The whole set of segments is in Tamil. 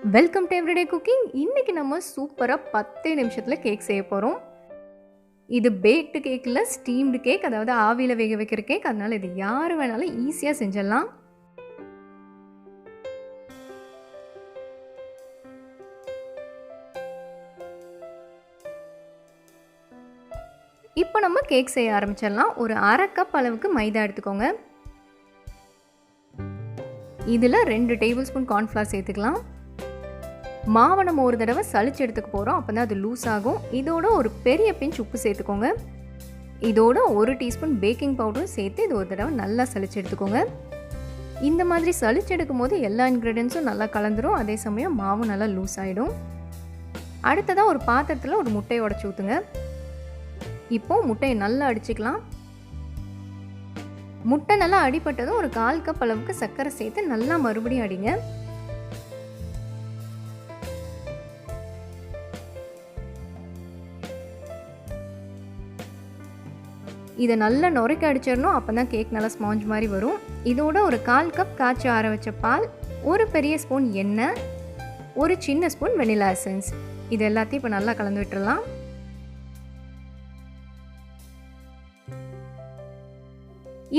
Welcome to everyday cooking. இன்றைக்கி நம்ம சூப்பராக 10 நிமிஷத்தில் கேக் செய்ய போகிறோம். இது பேக்டு கேக் இல்லை, ஸ்டீம்டு கேக், அதாவது ஆவியில் வேக வைக்கிற கேக். அதனால் இது யார் வேணாலும் ஈஸியாக செஞ்சிடலாம். இப்போ நம்ம கேக் செய்ய ஆரம்பிச்சிடலாம். ஒரு 1/2 கப் அளவுக்கு மைதா எடுத்துக்கோங்க. இதில் 2 டேபிள் ஸ்பூன் கார்ன்ஃப்ளவர் சேர்த்துக்கலாம். மாவை நம்ம ஒரு தடவை சளிச்சு எடுத்துக்க போகிறோம், அப்போ தான் அது லூஸ் ஆகும். இதோட ஒரு பெரிய பிஞ்ச் உப்பு சேர்த்துக்கோங்க. இதோட 1 டீஸ்பூன் பேக்கிங் பவுடரும் சேர்த்து இது ஒரு தடவை நல்லா சளிச்சு எடுத்துக்கோங்க. இந்த மாதிரி சளிச்சு எடுக்கும் போது எல்லா இன்க்ரீடியன்ஸும் நல்லா கலந்துரும், அதே சமயம் மாவும் நல்லா லூஸ் ஆகிடும். அடுத்ததாக ஒரு பாத்திரத்தில் ஒரு முட்டையை உடச்சி ஊற்றுங்க. இப்போது முட்டையை நல்லா அடிச்சுக்கலாம். முட்டை நல்லா அடிப்பட்டதும் ஒரு 1/4 கப் அளவுக்கு சர்க்கரை சேர்த்து நல்லா மறுபடியும் அடிங்க. இதை நல்லா நுரைக்க அடிச்சிடணும், அப்போ தான் கேக் நல்லா ஸ்பாஞ்ச் மாதிரி வரும். இதோட ஒரு 1/4 கப் காய்ச்சி ஆற வச்ச பால், ஒரு பெரிய ஸ்பூன் எண்ணெய், ஒரு சின்ன ஸ்பூன் வெனிலா எசன்ஸ், இது எல்லாத்தையும் இப்போ நல்லா கலந்து விட்டுடலாம்.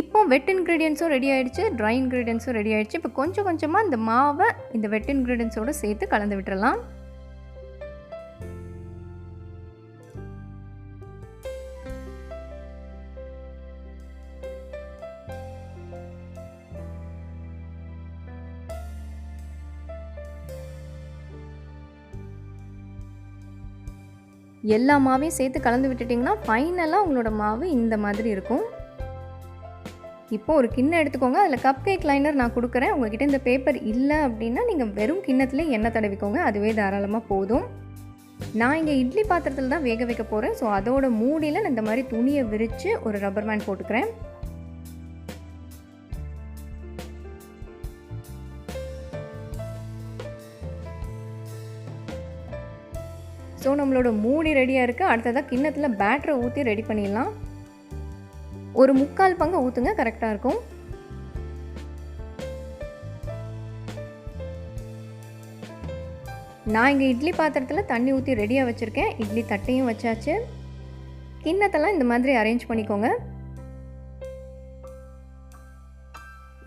இப்போ வெட் இன்க்ரீடியன்ஸும் ரெடி ஆகிடுச்சு, ட்ரை இன்க்ரீடியன்ஸும் ரெடி ஆகிடுச்சு. இப்போ கொஞ்சம் கொஞ்சமாக இந்த மாவை இந்த வெட் இன்க்ரீடியன்ஸோடு சேர்த்து கலந்து விட்டுடலாம். எல்லா மாவையும் சேர்த்து கலந்து விட்டுட்டிங்கன்னா ஃபைனலாக உங்களோட மாவு இந்த மாதிரி இருக்கும். இப்போ ஒரு கிண்ணம் எடுத்துக்கோங்க. அதில் கப் கேக் லைனர் நான் கொடுக்குறேன். உங்கள்கிட்ட இந்த பேப்பர் இல்லை அப்படின்னா நீங்கள் வெறும் கிண்ணத்துலேயே எண்ணெய் தடவிக்கோங்க, அதுவே தாராளமாக போதும். நான் இங்கே இட்லி பாத்திரத்தில் தான் வேக வைக்க போகிறேன். ஸோ அதோட மூடியில் நான் இந்த மாதிரி துணியை விரித்து ஒரு ரப்பர் பேண்ட் போட்டுக்கிறேன். ஸோ நம்மளோட மூடி ரெடியாக இருக்குது. அடுத்ததாக கிண்ணத்தில் பேட்டரை ஊற்றி ரெடி பண்ணிடலாம். ஒரு 3/4 பங்கு ஊற்றுங்க, கரெக்டாக இருக்கும். நான் இங்கே இட்லி பாத்திரத்தில் தண்ணி ஊற்றி ரெடியாக வச்சுருக்கேன். இட்லி தட்டையும் வச்சாச்சு. கிண்ணத்தெல்லாம் இந்த மாதிரி அரேஞ்ச் பண்ணிக்கோங்க.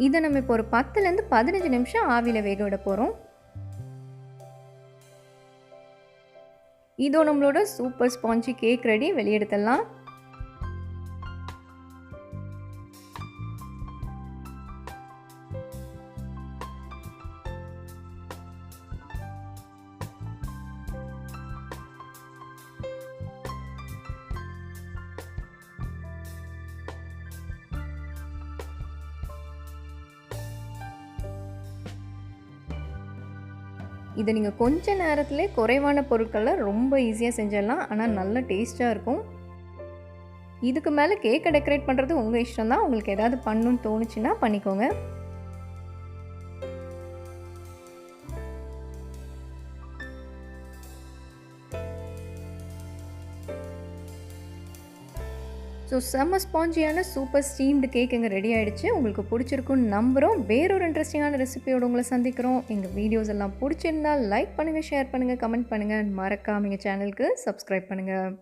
இதை நம்ம இப்போ ஒரு 10லேருந்து 15 நிமிஷம் ஆவியில் வேக விட போகிறோம். இதோ நம்மளோட சூப்பர் ஸ்பாஞ்சி கேக் ரெடி. வெளியெடுத்துடலாம். இதை நீங்கள் கொஞ்ச நேரத்திலே குறைவான பொருட்களை ரொம்ப ஈஸியாக செஞ்சிடலாம். ஆனால் நல்ல டேஸ்ட்டாக இருக்கும். இதுக்கு மேலே கேக்கை டெக்கரேட் பண்ணுறது உங்கள் இஷ்டம் தான். உங்களுக்கு ஏதாவது பண்ணணும்னு தோணுச்சுன்னா பண்ணிக்கோங்க. ஸோ செம்ம ஸ்பாஞ்சியான சூப்பர் ஸ்டீம்டு கேக் எங்கள் ரெடி ஆகிடுச்சு. உங்களுக்கு பிடிச்சிருக்குன்னு நம்புகிறோம். வேறொரு இன்ட்ரெஸ்டிங்கான ரெசிபியோடு உங்களை சந்திக்கிறோம். எங்கள் வீடியோஸ் எல்லாம் பிடிச்சிருந்தால் லைக் பண்ணுங்கள், ஷேர் பண்ணுங்கள், கமெண்ட் பண்ணுங்கள். மறக்காம எங்கள் சேனலுக்கு சப்ஸ்கிரைப் பண்ணுங்கள்.